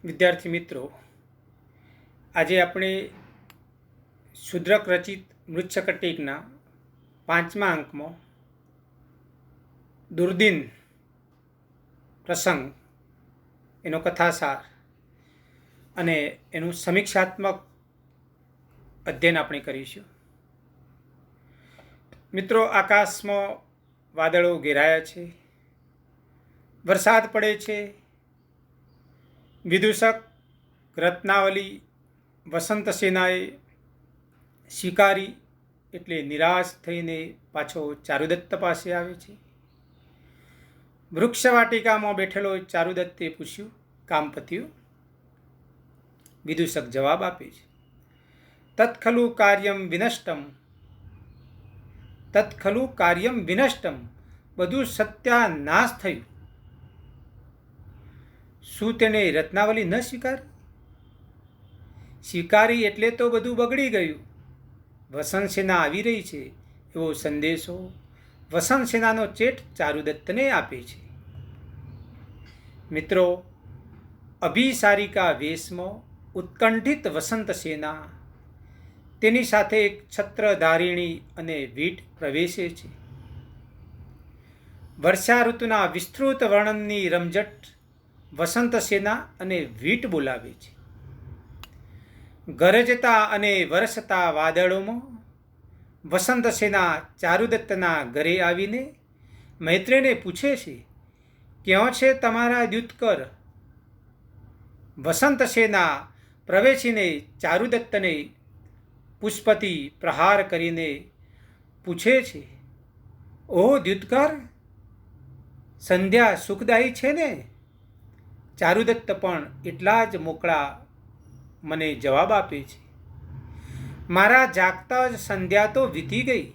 વિદ્યાર્થી મિત્રો, આજે આપણે શુદ્રક રચિત મૃચ્છકટિકના 5મા અંકમાં દુર્દિન પ્રસંગ, એનો કથાસાર અને એનું સમીક્ષાત્મક અધ્યયન આપણે કરીશું. મિત્રો, આકાશમાં વાદળો ઘેરાયા છે, વરસાદ પડે છે. વિદૂષક રત્નાવલી વસંતસેનાએ સ્વીકારી એટલે નિરાશ થઈને પાછો ચારુદત્ત પાસે આવે છે. વૃક્ષવાટિકામાં બેઠેલો ચારુદત્તે પૂછ્યું, કામ પત્યું? વિદૂષક જવાબ આપે છે, તત્ખલુ કાર્યમ વિનષ્ટમ, બધું સત્યાનાશ થયું. શું તેને રત્નાવલી ન સ્વીકારી એટલે તો બધું બગડી ગયું. વસંતસેના આવી રહી છે એવો સંદેશો વસંતસેનાનો ચેટ ચારુદત્તને આપે છે. મિત્રો, અભિસારિકા વેશમાં ઉત્કંઠિત વસંતસેના, તેની સાથે એક છત્રધારિણી અને વીટ પ્રવેશે છે. વર્ષા ઋતુના વિસ્તૃત વર્ણનની રમઝટ વસંતસેના અને વીટ બોલાવે છે. ગરજતા અને વરસતા વાદળોમાં વસંતસેના ચારુદત્તના ઘરે આવીને મૈત્રેયને પૂછે છે, ક્યાં છે તમારા દ્યુતકર? વસંતસેના પ્રવેશીને ચારુદત્તને પુષ્પથી પ્રહાર કરીને પૂછે છે, ઓ દ્યુતકર, સંધ્યા સુખદાયી છે ને? ચારુદત્ત પણ એટલા જ મોકળા મને જવાબ આપે છે, મારા જાગતા જ સંધ્યા તો વીતી ગઈ.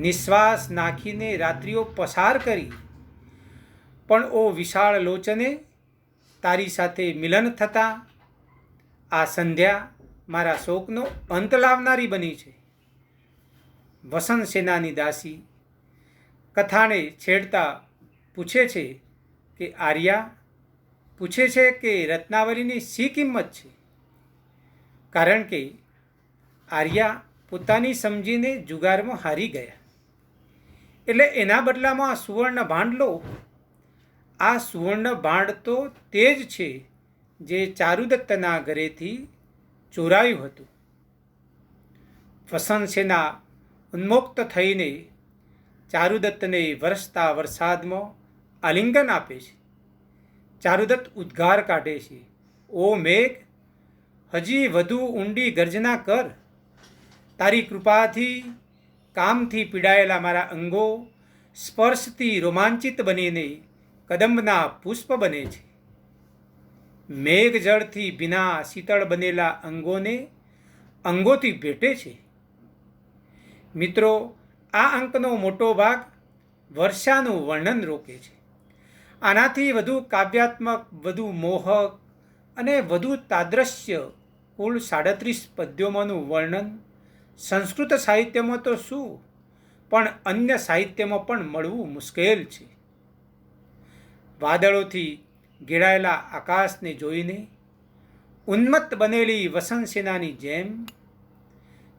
નિશ્વાસ નાખીને રાત્રિઓ પસાર કરી, પણ ઓ વિશાળ લોચને, તારી સાથે મિલન થતાં આ સંધ્યા મારા શોકનો અંત લાવનારી બની છે. વસંતસેનાની દાસી કથાને છેડતા પૂછે છે કે આર્યા પૂછે છે કે રત્નાવલીની શી કિંમત છે? કારણ કે આર્યા પોતાની સમજીને જુગારમાં હારી ગયા, એટલે એના બદલામાં સુવર્ણ ભાંડ લો. આ સુવર્ણ ભાંડ તો તે જ છે જે ચારુદત્તના ઘરેથી ચોરાયું હતું. વસંતસેના ઉન્મુક્ત થઈને ચારુદત્તને વરસતા વરસાદમાં આલિંગન આપે છે. ચારુદત્ત ઉદ્ગાર કાઢે છે, ઓ મેઘ, હજી વધુ ઊંડી ગર્જના કર. તારી કૃપાથી કામથી પીડાયેલા મારા અંગો સ્પર્શથી રોમાંચિત બનીને કદંબના પુષ્પ બને છે. મેઘ જળથી ભીના શીતળ બનેલા અંગોથી ભેટે છે. મિત્રો, આ અંકનો મોટો ભાગ વર્ષાનું વર્ણન રોકે છે. આનાથી વધુ કાવ્યાત્મક, વધુ મોહક અને વધુ તાદ્રશ્ય કુલ 37 પદ્યોમાંનું વર્ણન સંસ્કૃત સાહિત્યમાં તો શું, પણ અન્ય સાહિત્યમાં પણ મળવું મુશ્કેલ છે. વાદળોથી ઘેરાયેલા આકાશને જોઈને ઉન્મત્ત બનેલી વસંતસેનાની જેમ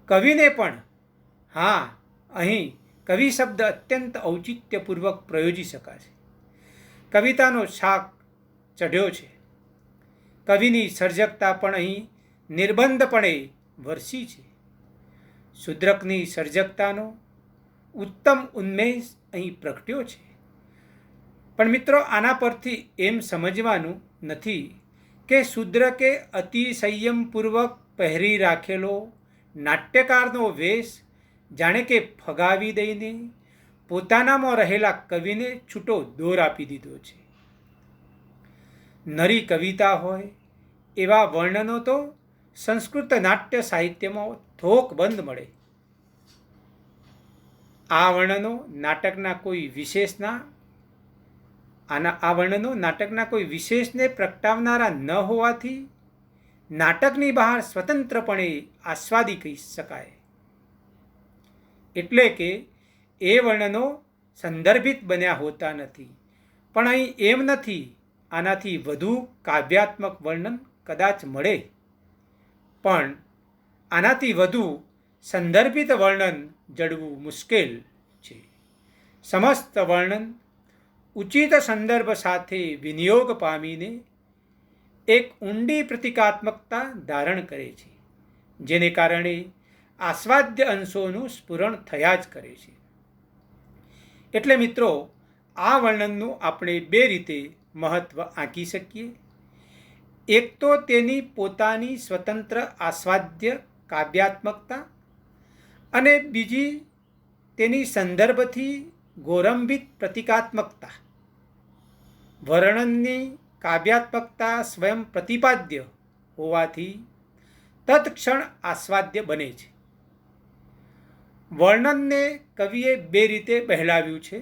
કવિને પણ, અહીં કવિ શબ્દ અત્યંત ઔચિત્યપૂર્વક પ્રયોજી શકાશે. કવિતાનો શાક ચઢ્યો છે. કવિની સર્જકતા પણ અહીં નિર્બંધપણે વરસી છે. શુદ્રકની સર્જકતાનો ઉત્તમ ઉન્મેષ અહીં પ્રગટ્યો છે. પણ મિત્રો, આના પરથી એમ સમજવાનું નથી કે શુદ્રકે અતિસંયમપૂર્વક પહેરી રાખેલો નાટ્યકારનો વેશ જાણે કે ફગાવી દઈને પોતાનામાં રહેલા કવિને છૂટો દોર આપી દીધો છે. નરી કવિતા હોય એવા વર્ણનો તો સંસ્કૃત નાટ્ય સાહિત્યમાં થોકબંધ મળે. આ વર્ણનો નાટકના કોઈ વિશેષને પ્રગટાવનારા ન હોવાથી નાટકની બહાર સ્વતંત્રપણે આસ્વાદી કહી શકાય. એટલે કે એ વર્ણનો સંદર્ભિત બન્યા હોતા નથી. પણ અહીં એમ નથી. આનાથી વધુ કાવ્યાત્મક વર્ણન કદાચ મળે, પણ આનાથી વધુ સંદર્ભિત વર્ણન જડવું મુશ્કેલ છે. સમસ્ત વર્ણન ઉચિત સંદર્ભ સાથે વિનિયોગ પામીને એક ઊંડી પ્રતિકાત્મકતા ધારણ કરે છે, જેને કારણે આસ્વાદ્ય અંશોનું સ્ફુરણ થયા જ કરે છે. એટલે મિત્રો, આ વર્ણનનું આપણે બે રીતે મહત્વ આંકી શકીએ. એક તો તેની પોતાની સ્વતંત્ર આસ્વાદ્ય કાવ્યાત્મકતા, અને બીજી તેની સંદર્ભથી ગૌરંભિત પ્રતિકાત્મકતા. વર્ણનની કાવ્યાત્મકતા સ્વયં પ્રતિપાદ્ય હોવાથી તત્ક્ષણ આસ્વાદ્ય બને છે. વર્ણનને કવિએ બે રીતે બહેલાવ્યું છે.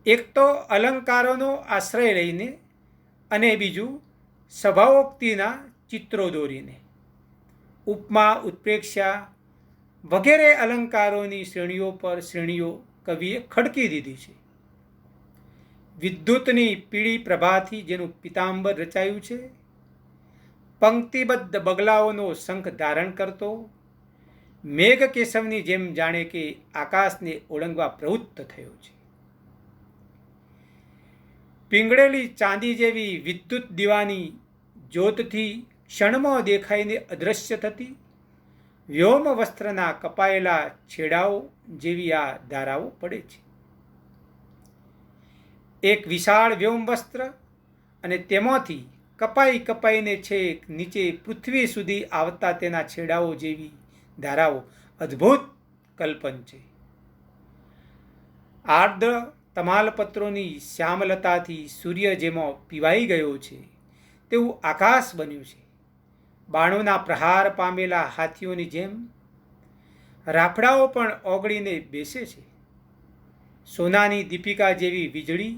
એક તો અલંકારોનો આશ્રય લઈને, અને બીજું સ્વભાવોક્તિના ચિત્રો દોરીને. ઉપમા, ઉત્પ્રેક્ષા વગેરે અલંકારોની શ્રેણીઓ પર શ્રેણીઓ કવિએ ખડકી દીધી છે. વિદ્યુતની પીળી પ્રભાથી જેનું પિતાંબર રચાયું છે, પંક્તિબદ્ધ બગલાઓનો શંખ ધારણ કરતો મેઘ કેશવની જેમ જાણે કે આકાશને ઓળંગવા પ્રવૃત્ત થયો છે. પીંગળેલી ચાંદી જેવી વિદ્યુત દીવાની જ્યોતથી ક્ષણમાં દેખાઈને અદૃશ્ય થતી વ્યોમ વસ્ત્રના કપાયેલા છેડાઓ જેવી આ ધારાઓ પડે છે. એક વિશાળ વ્યોમ વસ્ત્ર, અને તેમાંથી કપાઈને છેક નીચે પૃથ્વી સુધી આવતા તેના છેડાઓ જેવી ધારાઓ અદ્ભુત કલ્પન છે. આર્દ્ર તમાલપત્રોની શ્યામલતાથી સૂર્ય જેમાં પીવાઈ ગયો છે તેવું આકાશ બન્યું છે. બાણોના પ્રહાર પામેલા હાથીઓની જેમ રાફડાઓ પણ ઓગળીને બેસે છે. સોનાની દીપિકા જેવી વીજળી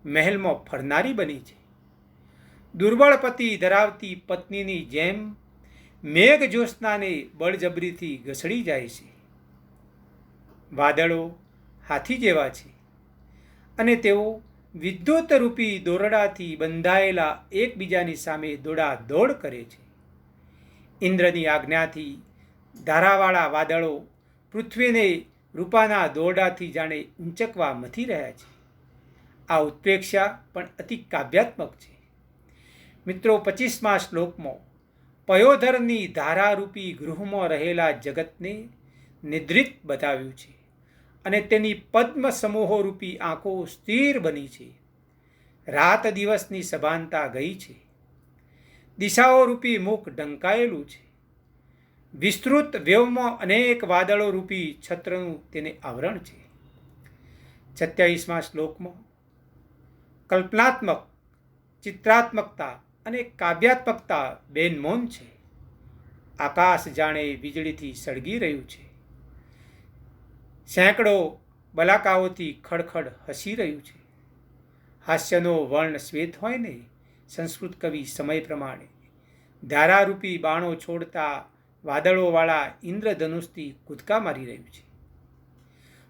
મહેલમાં ફરનારી બની છે. દુર્બળ પતિ ધરાવતી પત્નીની જેમ મેઘ જ્યોત્સનાને બળજબરીથી ઘસડી જાય છે. વાદળો હાથી જેવા છે, અને તેઓ વિદ્યુતરૂપી દોરડાથી બંધાયેલા એકબીજાની સામે દોડાદોડ કરે છે. ઇન્દ્રની આજ્ઞાથી ધારાવાળા વાદળો પૃથ્વીને રૂપાના દોરડાથી જાણે ઊંચકવા મથી રહ્યા છે. આ ઉત્પ્રેક્ષા પણ અતિ કાવ્યાત્મક છે. મિત્રો, 25મા શ્લોકમાં પયોધરની ધારારૂપી ગૃહમાં રહેલા જગતને નિદ્રિત બતાવ્યું છે, અને તેની પદ્મ સમૂહોરૂપી આંખો સ્થિર બની છે. રાત દિવસની સભાનતા ગઈ છે. દિશાઓરૂપી મુખ ઢંકાયેલું છે. વિસ્તૃત વ્યવમાં અનેક વાદળો રૂપી છત્રનું તેને આવરણ છે. 27મા શ્લોકમાં કલ્પનાત્મક, ચિત્રાત્મકતા અને કાવ્યાત્મકતા બેનમોન છે. આકાશ જાણે વીજળીથી સળગી રહ્યું છે. સેંકડો બલાકાઓથી ખડખડ હસી રહ્યું છે. હાસ્યનો વર્ણ શ્વેત હોય ને, સંસ્કૃત કવિ સમય પ્રમાણે ધારારૂપી બાણો છોડતા વાદળોવાળા ઇન્દ્રધનુષથી કૂદકા મારી રહ્યું છે.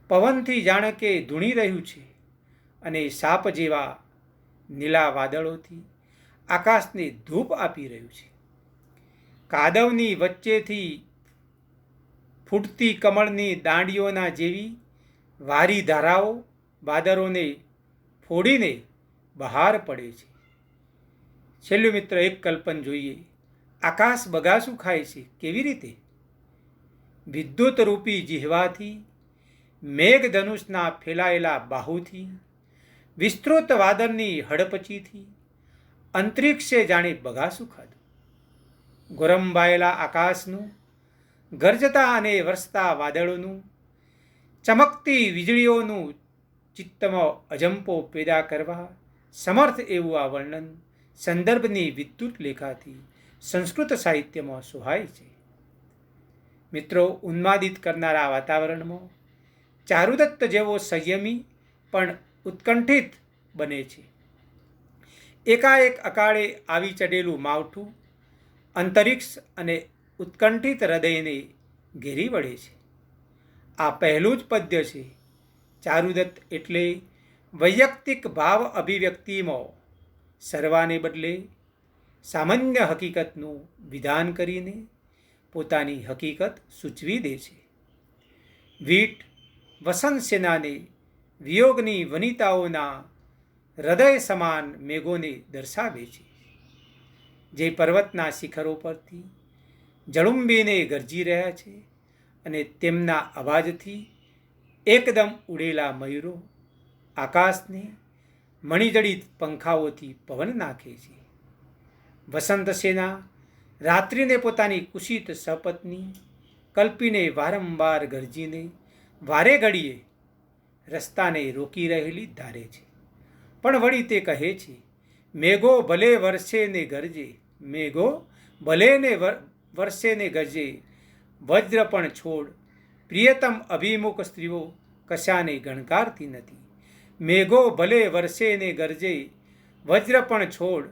પવનથી જાણે કે ધૂણી રહ્યું છે, અને સાપ જેવા નીલા વાદળોથી આકાશને ધૂપ આપી રહ્યું છે. કાદવની વચ્ચેથી ફૂટતી કમળની દાંડીઓના જેવી વારી ધારાઓ વાદળોને ફોડીને બહાર પડે છે. છેલ્લું મિત્ર, એક કલ્પન જોઈએ. આકાશ બગાસું ખાય છે. કેવી રીતે? વિદ્યુતરૂપી જીહવાથી, મેઘધનુષના ફેલાયેલા બાહુથી, વિસ્તૃત વાદળની હડપચીથી અંતરિક્ષે જાણે બગાસું ખાધું. ગોરંભાયેલા આકાશનું, ગરજતા અને વરસતા વાદળોનું, ચમકતી વીજળીઓનું ચિત્તમાં અજંપો પેદા કરવા સમર્થ એવું આ વર્ણન સંદર્ભની વિદ્યુત લેખાથી સંસ્કૃત સાહિત્યમાં સુહાય છે. મિત્રો, ઉન્માદિત કરનારા વાતાવરણમાં ચારુદત્ત જેવો સંયમી પણ ઉત્કંઠિત બને છે. એકાએક અકાળે આવી ચડેલું માવઠું અંતરિક્ષ અને ઉત્કંઠિત હૃદયને ઘેરી વળે છે. આ પહેલું જ પદ્ય છે. ચારુદત્ત એટલે વૈયક્તિક ભાવ અભિવ્યક્તિમાં સરવાને બદલે સામાન્ય હકીકતનું વિધાન કરીને પોતાની હકીકત સૂચવી દે છે. વીટ વસંત સેનાને વિયોગની વનિતાઓના હૃદય સમાન મેઘોને દર્શાવે છે, જે પર્વતના શિખરો પરથી જળુંબીને ગરજી રહ્યા છે અને તેમના અવાજથી એકદમ ઉડેલા મયુરો આકાશને મણિજડિત પંખાઓથી પવન નાખે છે. વસંત સેના રાત્રિને પોતાની કુશિત સપત્ની કલ્પીને વારંવાર ગરજીને વારે ઘડીએ રસ્તાને રોકી રહેલી ધારે છે. પણ વળી તે કહે છે, મેઘો ભલે વરસે ને ગરજે, મેઘો ભલે ને વરસે ને ગરજે, વજ્ર પણ છોડ પ્રિયતમ અભિમુખ સ્ત્રીઓ કશાને ગણકારતી નથી. મેઘો ભલે વરસે ને ગરજે, વજ્ર પણ છોડ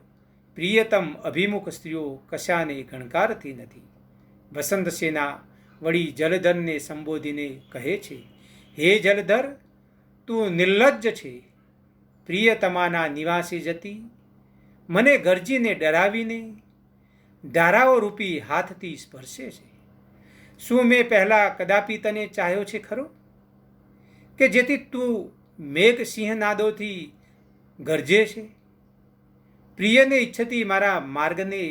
પ્રિયતમ અભિમુખ સ્ત્રીઓ કશાને ગણકારતી નથી. વસંત સેના વળી જલધરને સંબોધીને કહે છે, હે જલધર, તું નિર્લજ્જ છે. પ્રિયતમાના નિવાસે જતી મને ગરજીને ડરાવીને ધારાઓ રૂપી હાથથી સ્પર્શે છે. શું મેં પહેલાં કદાપી તને ચાહ્યો છે ખરો, કે જેથી તું મેઘ સિંહનાદોથી ગરજે છે? પ્રિયને ઈચ્છતી મારા માર્ગને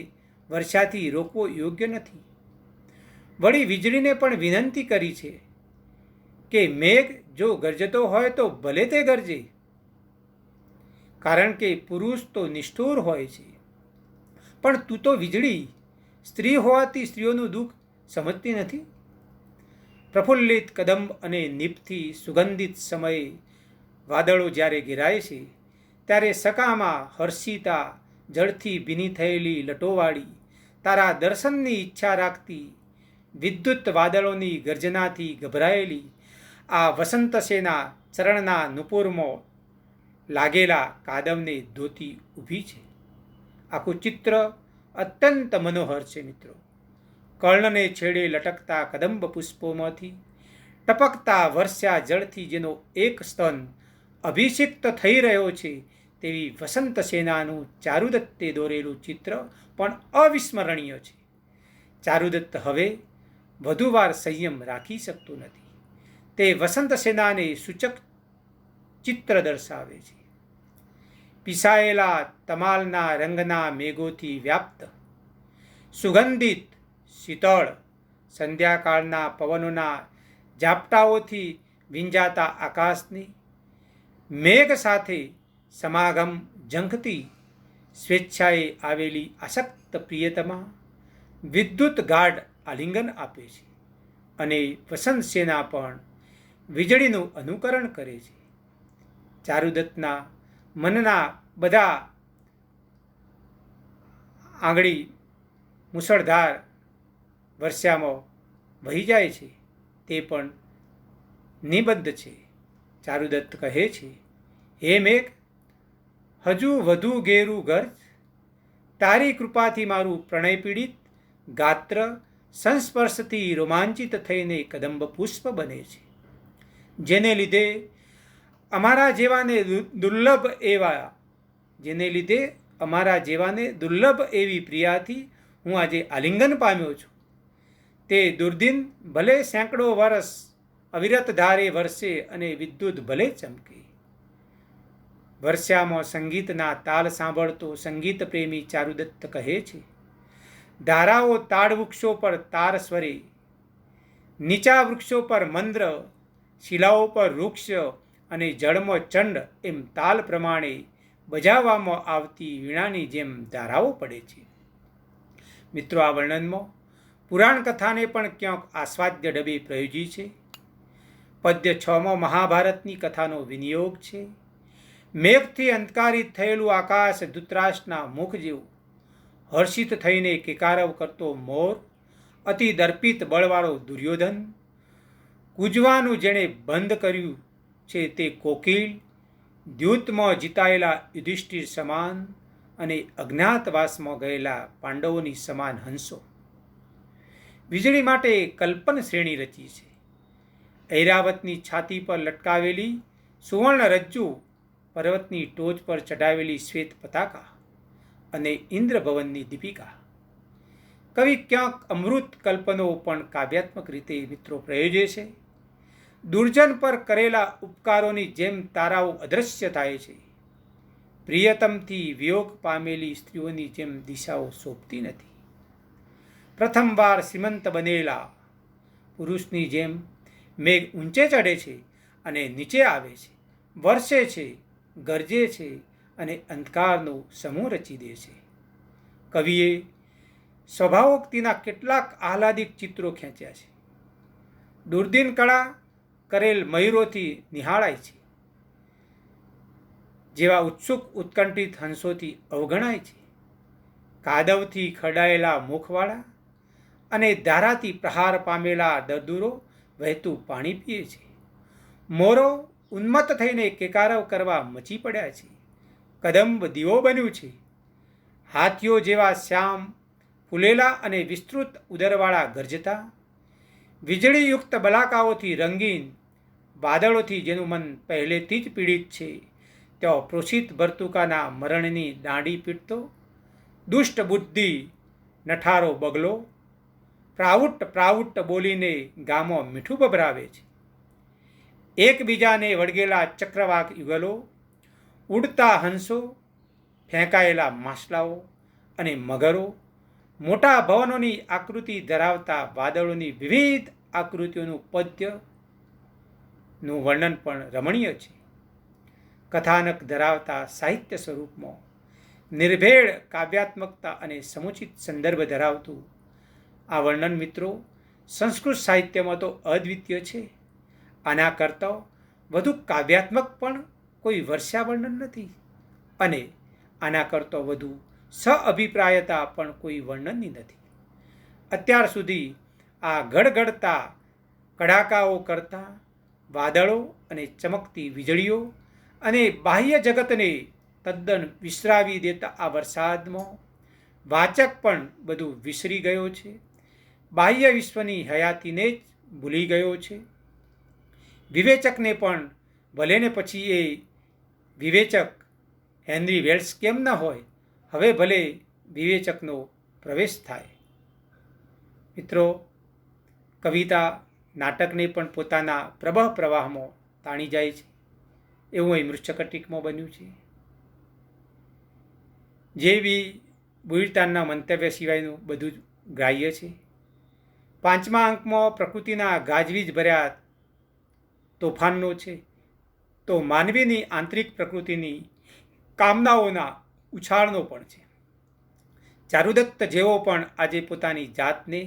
વર્ષાથી રોકવો યોગ્ય નથી. વળી વીજળીને પણ વિનંતી કરી છે કે મેઘ જો ગરજતો હોય તો ભલે તે ગરજે, કારણ કે પુરુષ તો નિષ્ઠુર હોય છે. પણ તું તો વીજળી સ્ત્રી હોવાથી સ્ત્રીઓનું દુઃખ સમજતી નથી. પ્રફુલ્લિત કદંબ અને નીપથી સુગંધિત સમયે વાદળો જ્યારે ઘેરાય છે, ત્યારે સકામાં હર્ષિતા જળથી ભીની થયેલી લટોવાળી તારા દર્શનની ઈચ્છા રાખતી વિદ્યુત વાદળોની ગર્જનાથી ગભરાયેલી આ વસંત સેના ચરણના નુપુરમાં લાગેલા કાદવને ધોતી ઊભી છે. આખું ચિત્ર અત્યંત મનોહર છે મિત્રો. કર્ણને છેડે લટકતા કદંબ પુષ્પોમાંથી ટપકતા વર્ષા જળથી જેનો એક સ્તન અભિષિક્ત થઈ રહ્યો છે, તેવી વસંત સેનાનું ચારુદત્તે દોરેલું ચિત્ર પણ અવિસ્મરણીય છે. ચારુદત્ત હવે વધુ વાર સંયમ રાખી શકતું નથી. તે વસંત સેનાને સૂચક ચિત્ર દર્શાવે છે. પીસાયેલા તમાલના રંગના મેઘોથી વ્યાપ્ત, સુગંધિત, શીતળ, સંધ્યાકાળના પવનોના ઝાપટાઓથી વિંજાતા આકાશની મેઘ સાથે સમાગમ ઝંખતી સ્વેચ્છાએ આવેલી આસક્ત પ્રિયતમા વિદ્યુત ગાઢ આલિંગન આપે છે અને વસંત સેના પણ વીજળીનું અનુકરણ કરે છે. ચારુદત્તના મનના બધા આંગળી મુસળધાર વર્ષામાં વહી જાય છે, તે પણ નિબદ્ધ છે. ચારુદત્ત કહે છે, હે મેઘ, હજુ વધુ ઘેરું ગર્જ. તારી કૃપાથી મારું પ્રણય પીડિત ગાત્ર સંસ્પર્શથી રોમાંચિત થઈને કદંબ પુષ્પ બને છે, જેને લીધે અમારા જેવાને દુર્લભ એવી પ્રિયાથી હું આજે આલિંગન પામ્યો છું. તે દુર્દિન ભલે સેંકડો વર્ષ અવિરત ધારે વરસે અને વિદ્યુત ભલે ચમકે. વર્ષામાં સંગીતના તાલ સાંભળતો સંગીત પ્રેમી ચારુદત્ત કહે છે, ધારાઓ તાડ વૃક્ષો પર તાર સ્વરે, નીચા વૃક્ષો પર મંદ્ર, શિલાઓ પર વૃક્ષ અને જળમાં ચંડ એમ તાલ પ્રમાણે બજાવવામાં આવતી વીણાની જેમ ધારાઓ પડે છે. મિત્રો, આ વર્ણનમાં પુરાણ કથાને પણ ક્યાંક આસ્વાદ્ય ઢબે પ્રયોજી છે. પદ્ય 6માં મહાભારતની કથાનો વિનિયોગ છે. મેઘથી અંધકારિત થયેલું આકાશ ધૃતરાષ્ટ્રના મુખ જેવું, હર્ષિત થઈને કિકારવ કરતો મોર, અતિ દર્પિત બળવાળો દુર્યોધન, કૂજવાનું જેણે બંધ કર્યું છે તે કોકિલ, દ્યુતમાં જીતાયેલા યુધિષ્ઠિર સમાન અને અજ્ઞાતવાસમાં ગયેલા પાંડવોની સમાન હંસો. વીજળી માટે કલ્પન શ્રેણી રચી છે. ઐરાવતની છાતી પર લટકાવેલી સુવર્ણ રજ્જુ, પર્વતની ટોચ પર ચઢાવેલી શ્વેત પતાકા, અને ઇન્દ્રભવનની દીપિકા. કવિ ક્યાંક અમૃત કલ્પનો પણ કાવ્યાત્મક રીતે મિત્રો પ્રયોજે છે. દુર્જન પર કરેલા ઉપકારોની જેમ તારાઓ અદૃશ્ય થાય છે. પ્રિયતમથી વિયોગ પામેલી સ્ત્રીઓની જેમ દિશાઓ શોભતી નથી. પ્રથમવાર શ્રીમંત બનેલા પુરુષની જેમ મેઘ ઊંચે ચડે છે અને નીચે આવે છે, વરસે છે, ગરજે છે અને અંધકારનો સમૂહ રચી દે છે. કવિએ સ્વભાવોક્તિના કેટલાક આહલાદિક ચિત્રો ખેંચ્યા છે. દુર્દીન કળા કરેલ મયુરોથી નિહાળાય છે, જેવા ઉત્સુક ઉત્કંઠિત હંસોથી અવગણાય છે. કાદવથી ખરડાયેલા મુખવાળા અને ધારાથી પ્રહાર પામેલા દર્દુરો વહેતું પાણી પીએ છે. મોરો ઉન્મત્ત થઈને કેકારવ કરવા મચી પડ્યા છે. કદંબ દીવો બન્યું છે. હાથીઓ જેવા શ્યામ ફૂલેલા અને વિસ્તૃત ઉદરવાળા ગરજતા, વીજળીયુક્ત બલાકાઓથી રંગીન વાદળોથી જેનું મન પહેલેથી જ પીડિત છે, તેઓ પ્રોષિત ભર્તુકાના મરણની દાંડી પીટતો દુષ્ટ બુદ્ધિ નઠારો બગલો પ્રાવુટ્ટ બોલીને ગામો મીઠું ભભરાવે છે. એકબીજાને વળગેલા ચક્રવાક યુગલો, ઉડતા હંસો, ફેંકાયેલા માછલાઓ અને મગરો, મોટા ભવનોની આકૃતિ ધરાવતા વાદળોની વિવિધ આકૃતિઓનું પદ્યનું વર્ણન પણ રમણીય છે. કથાનક ધરાવતા સાહિત્ય સ્વરૂપમાં નિર્ભેળ કાવ્યાત્મકતા અને સમુચિત સંદર્ભ ધરાવતું આ વર્ણન મિત્રો સંસ્કૃત સાહિત્યમાં તો અદ્વિતીય છે. આના કરતાં વધુ કાવ્યાત્મક પણ કોઈ વર્ષા વર્ણન નથી અને આના કરતાં વધુ સઅભિપ્રાયતા પણ કોઈ વર્ણનની નથી. અત્યાર સુધી આ ગડગડતા કડાકાઓ કરતા વાદળો અને ચમકતી વીજળીઓ અને બાહ્ય જગતને તદ્દન વિસરાવી દેતા આ વરસાદમાં વાચક પણ બધું વિસરી ગયો છે. બાહ્ય વિશ્વની હયાતીને જ ભૂલી ગયો છે. વિવેચકને પણ ભલે ને પછી એ વિવેચક હેનરી વેલ્સ કેમ ન હોય, હવે ભલે વિવેચકનો પ્રવેશ થાય. મિત્રો, કવિતા નાટકને પણ પોતાના પ્રવાહમાં તાણી જાય છે, એવું અહીં મૃચ્છકટિકમાં બન્યું છે. જેવી બુઈરતાનના મંતવ્ય સિવાયનું બધું જ ગ્રાહ્ય છે. 5મા અંકમાં પ્રકૃતિના ગાજવીજ ભર્યા તોફાનનો છે, તો માનવીની આંતરિક પ્રકૃતિની કામનાઓના ઉછાળનો પણ છે. ચારુદત્ત જેવો પણ આજે પોતાની જાતને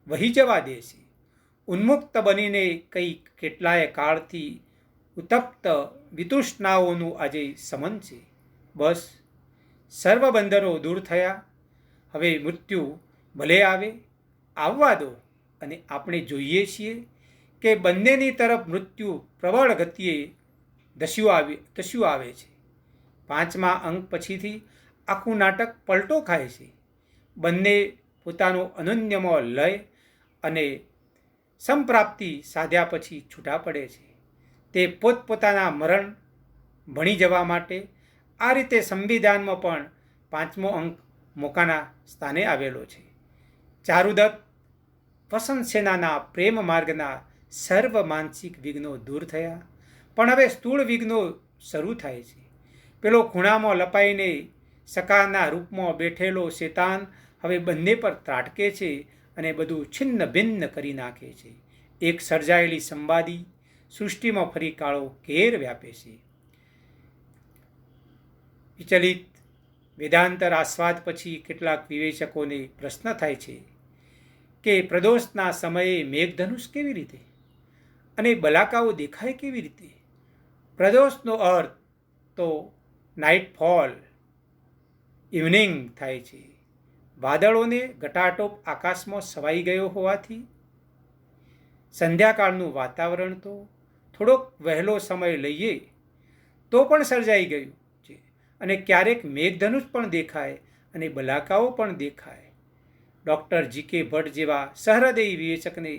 વહી જવા દે છે. ઉન્મુક્ત બનીને કેટલાય કાળથી ઉતપ્ત વિતૃષ્ણાઓનું આજે સમન છે. બસ સર્વ બંધનો દૂર થયા, હવે મૃત્યુ ભલે આવે, આવવા દો. અને આપણે જોઈએ છીએ કે બંનેની તરફ મૃત્યુ પ્રબળ ગતિએ ધસ્યું આવે છે. 5મા અંક પછીથી આખું નાટક પલટો ખાય છે. બંને પોતાનો અનન્યમાં લય અને સંપ્રાપ્તિ સાધ્યા પછી છૂટા પડે છે. તે પોતપોતાના મરણ ભણી જવા માટે આ રીતે સંવિધાનમાં પણ 5મો અંક મોકાના સ્થાને આવેલો છે. ચારુદત્ત વસંત સેનાના પ્રેમ માર્ગના સર્વ માનસિક વિઘ્નો દૂર થયા, પણ હવે સ્થૂળ વિઘ્નો શરૂ થાય છે. પેલો ખૂણામાં લપાઈને સકાના રૂપમાં બેઠેલો શેતાન હવે બંને પર ત્રાટકે છે અને બધું છિન્ન ભિન્ન કરી નાખે છે. એક સર્જાયેલી સંવાદી સૃષ્ટિમાં ફરી કાળો કેર વ્યાપે છે. વિચલિત વેદાંતર આસ્વાદ પછી કેટલાક વિવેચકોને પ્રશ્ન થાય છે કે પ્રદોષના સમયે મેઘધનુષ કેવી રીતે અને બલાકાઓ દેખાય કેવી રીતે? પ્રદોષનો અર્થ તો નાઇટફોલ, ઇવનિંગ થાય છે. વાદળોને ઘટાટોપ આકાશમાં છવાઈ ગયો હોવાથી સંધ્યાકાળનું વાતાવરણ તો થોડોક વહેલો સમય લઈએ તો પણ સર્જાઈ ગયું છે અને ક્યારેક મેઘધનુષ પણ દેખાય અને બલાકાઓ પણ દેખાય. Doctor G.K. ભટ્ટ જેવા સહૃદયી વિવેચકને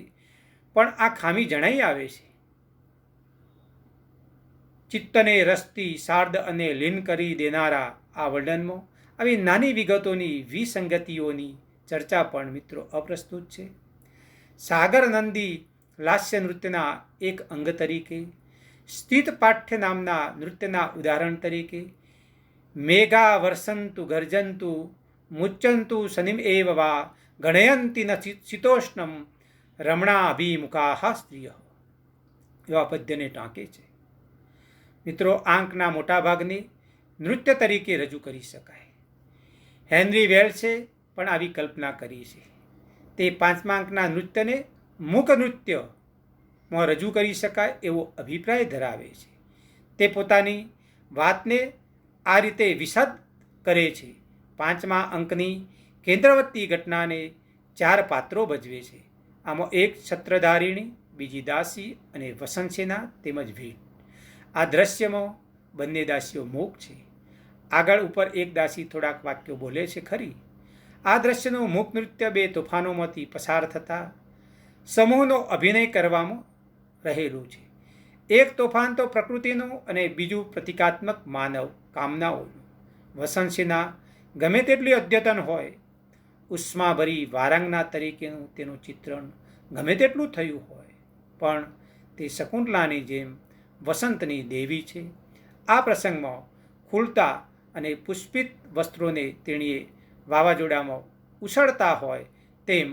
પણ આ ખામી જણાઈ આવે છે. ચિત્તને રસથી શાર્દ અને લીન કરી દેનારા આ વર્ણનમાં આવી નાની વિગતોની વિસંગતિઓની ચર્ચા પણ મિત્રો અપ્રસ્તુત છે. સાગર નંદી લાસ્ય નૃત્યના એક અંગ તરીકે, સ્થિત પાઠ્ય નામના નૃત્યના ઉદાહરણ તરીકે, મેઘા વર્ષંતુ ગર્જંતુ મુચ્ચંતુ શનિમ એવ વા ગણયંતી ન શીતોષ્ણમ રમણાભિમુખા સ્ત્રીય એવા પદ્યને ટાંકે છે. મિત્રો, આંકના મોટા ભાગને નૃત્ય તરીકે રજૂ કરી શકાય. હેનરી વેલ્સે પણ આવી કલ્પના કરી છે. તે 5મા અંકના નૃત્યને મૂક નૃત્યમાં રજૂ કરી શકાય એવો અભિપ્રાય ધરાવે છે. તે પોતાની વાતને આ રીતે વિશદ કરે છે. 5મા અંકની કેન્દ્રવર્તી ઘટનાને 4 પાત્રો ભજવે છે. આમાં એક છત્રધારિણી, બીજી દાસી અને વસંતસેના તેમજ ભીડ. આ દ્રશ્યમાં બંને દાસીઓ મૂક છે. આગળ ઉપર એક દાસી થોડાક વાક્યો બોલે છે ખરી. આ દ્રશ્યનું મૂક નૃત્ય 2 તોફાનોમાંથી પસાર થતા સમૂહનો અભિનય કરવામાં રહેલું છે. એક તોફાન તો પ્રકૃતિનું અને બીજું પ્રતિકાત્મક માનવ કામનાઓનું. વસંતસેના ગમે તેટલી અદ્યતન હોય, ઉષ્માભરી વારાંગના તરીકેનું તેનું ચિત્રણ ગમે તેટલું થયું હોય, પણ તે શકુંતલાની જેમ વસંતની દેવી છે. આ પ્રસંગમાં ખુલતા અને પુષ્પિત વસ્ત્રોને તેણીએ વાવાઝોડામાં ઉછળતા હોય તેમ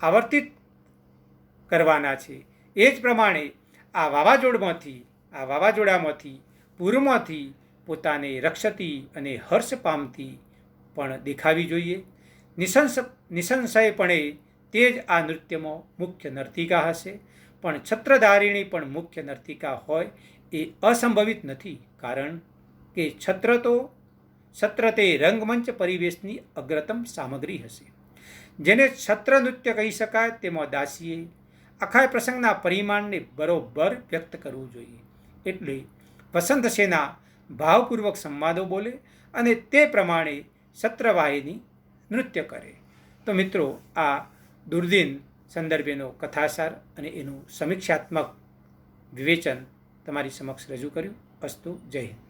આવર્તિત કરવાના છે. એ જ પ્રમાણે આ વાવાઝોડામાંથી પૂરમાંથી પોતાને રક્ષતી અને હર્ષ પામતી પણ દેખાવી જોઈએ. નિસંશયપણે તે જ આ નૃત્યમાં મુખ્ય નર્તિકા હશે. પણ છત્રધારિણી પણ મુખ્ય નર્તિકા હોય એ અસંભવિત નથી, કારણ કે છત્ર તે રંગમંચ પરિવેશની અગ્રતમ સામગ્રી હશે. જેને છત્ર નૃત્ય કહી શકાય તેમાં દાસીએ આખા પ્રસંગના પરિમાણને બરોબર વ્યક્ત કરવું જોઈએ. એટલે વસંતસેના ભાવપૂર્વક સંવાદો બોલે અને તે પ્રમાણે સત્રવાહિની નૃત્ય કરે. તો મિત્રો, આ દુર્દિન સંદર્ભેનો કથાસાર અને એનું સમીક્ષાત્મક વિવેચન તમારી સમક્ષ રજૂ કર્યું. અસ્તુ. જય હિન્દ.